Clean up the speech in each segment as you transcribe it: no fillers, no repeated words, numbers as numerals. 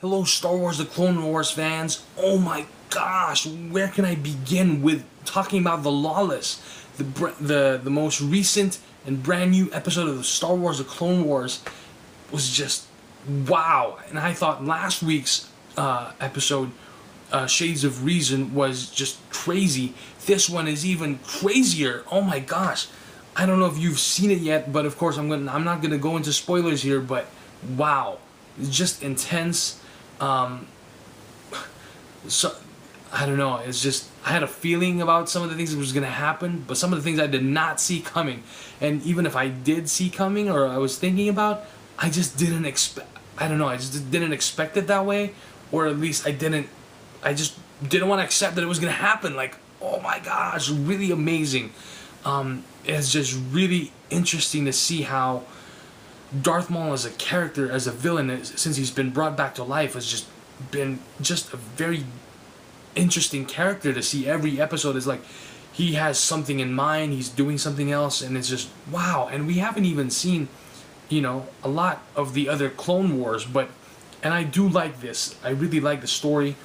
Hello, Star Wars The Clone Wars fans. Oh my gosh, where can I begin with talking about the Lawless, the most recent and brand new episode of the Star Wars The Clone Wars was just wow. And I thought last week's episode, Shades of Reason, was just crazy. This one is even crazier. Oh my gosh. I don't know if you've seen it yet, but of course I'm not gonna go into spoilers here, but wow. It's just intense. So I don't know, it's just, I had a feeling about some of the things that was going to happen, but some of the things I did not see coming. And even if I did see coming, or I was thinking about, I just didn't expect, I don't know, I just didn't expect it that way, or at least I just didn't want to accept that it was going to happen. Like, oh my gosh, really amazing. It's just really interesting to see how Darth Maul as a character, as a villain, since he's been brought back to life, has just been just a very interesting character to see. Every episode is like he has something in mind, he's doing something else, and it's just wow. And we haven't even seen, you know, a lot of the other Clone Wars, and I do like this. I really like the story,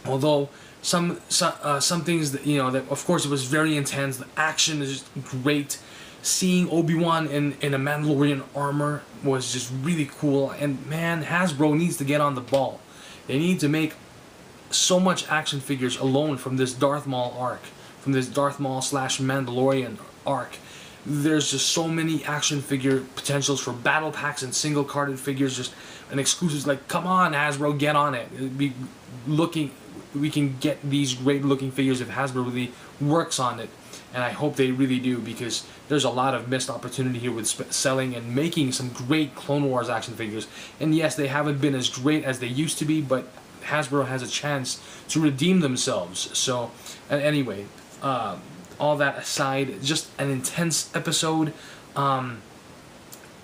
although some things that, you know, that of course it was very intense. The action is just great. Seeing Obi-Wan in a Mandalorian armor was just really cool. And man, Hasbro needs to get on the ball. They need to make so much action figures alone from this Darth Maul arc, from this Darth Maul / Mandalorian arc. There's just so many action figure potentials for battle packs and single carded figures, just and exclusives. Like, come on, Hasbro, get on it. We can get these great looking figures if Hasbro really works on it. And I hope they really do, because there's a lot of missed opportunity here with selling and making some great Clone Wars action figures. And yes, they haven't been as great as they used to be, but Hasbro has a chance to redeem themselves. So, anyway, all that aside, just an intense episode. And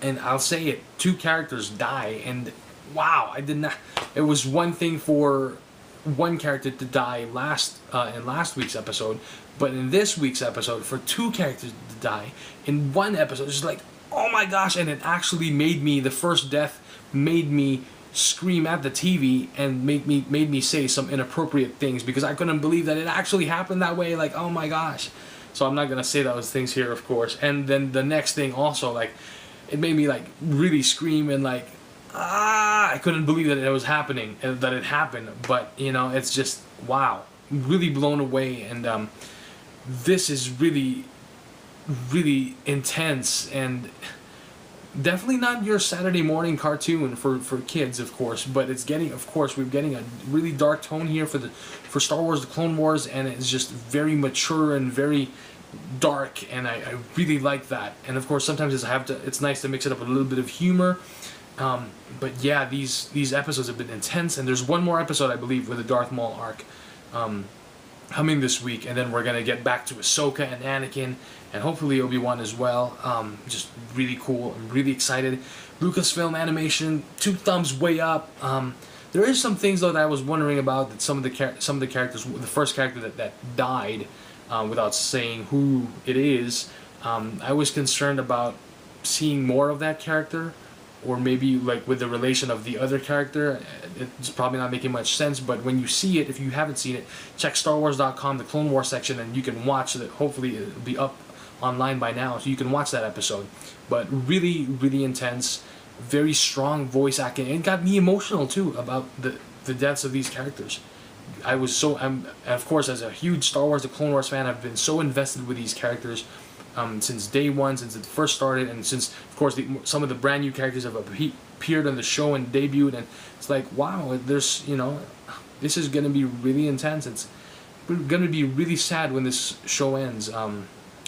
I'll say it, 2 characters die, and wow, I did not. It was one thing for one character to die in last week's episode, but in this week's episode, for 2 characters to die in one episode, it's just like, oh my gosh. And it actually made me, the first death made me scream at the TV and made me say some inappropriate things, because I couldn't believe that it actually happened that way. Like, oh my gosh. So I'm not gonna say those things here, of course. And then the next thing also, like, it made me like really scream and like, I couldn't believe that it was happening, that it happened. But you know, it's just wow, really blown away. And this is really, really intense, and definitely not your Saturday morning cartoon for kids, of course. But it's getting, of course, we're getting a really dark tone here for Star Wars: The Clone Wars, and it's just very mature and very dark, and I really like that. And of course, sometimes it's nice to mix it up with a little bit of humor. But yeah, these episodes have been intense, and there's one more episode, I believe, with the Darth Maul arc coming this week, and then we're gonna get back to Ahsoka and Anakin, and hopefully Obi-Wan as well. Just really cool. I'm really excited. Lucasfilm Animation, 2 thumbs way up. There is some things though that I was wondering about, that some of the characters, the first character that died, without saying who it is, I was concerned about seeing more of that character, or maybe like with the relation of the other character. It's probably not making much sense, but when you see it, if you haven't seen it, check StarWars.com, the Clone Wars section, and you can watch it. Hopefully it'll be up online by now, so you can watch that episode. But really, really intense, very strong voice acting, and it got me emotional too about the deaths of these characters. Of course, as a huge Star Wars: The Clone Wars fan, I've been so invested with these characters since day one, since it first started, and since, of course, some of the brand new characters have appeared on the show and debuted, and it's like, wow, there's, you know, this is gonna be really intense. It's gonna be really sad when this show ends.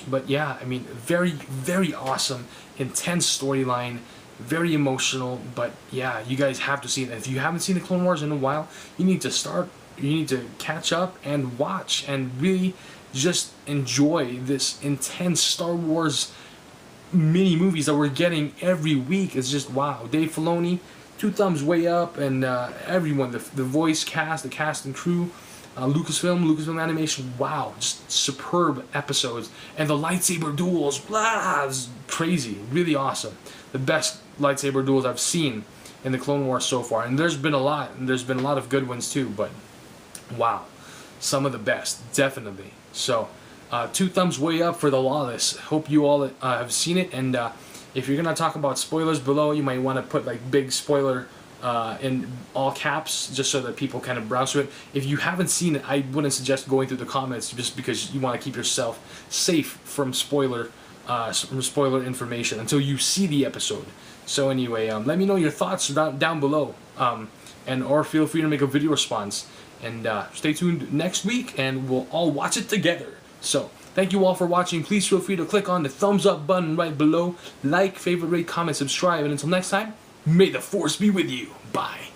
But yeah, I mean, very, very awesome, intense storyline, very emotional. But yeah, you guys have to see it. If you haven't seen the Clone Wars in a while, you need to catch up and watch, and really just enjoy this intense Star Wars mini movies that we're getting every week. It's just wow. Dave Filoni, 2 thumbs way up, and everyone, the voice cast, the cast and crew, Lucasfilm Animation, wow, just superb episodes. And the lightsaber duels, blah, it's crazy, really awesome. The best lightsaber duels I've seen in the Clone Wars so far, and there's been a lot, and there's been a lot of good ones too. But wow, some of the best, definitely. So 2 thumbs way up for the Lawless. Hope you all have seen it, and if you're gonna talk about spoilers below, you might want to put like big spoiler in all caps, just so that people kind of browse through it. If you haven't seen it, I wouldn't suggest going through the comments, just because you want to keep yourself safe from spoiler information until you see the episode. So anyway, let me know your thoughts down below, and or feel free to make a video response. And stay tuned next week, and we'll all watch it together. So thank you all for watching. Please feel free to click on the thumbs up button right below. Like, favorite, rate, comment, subscribe, and until next time, may the Force be with you. Bye.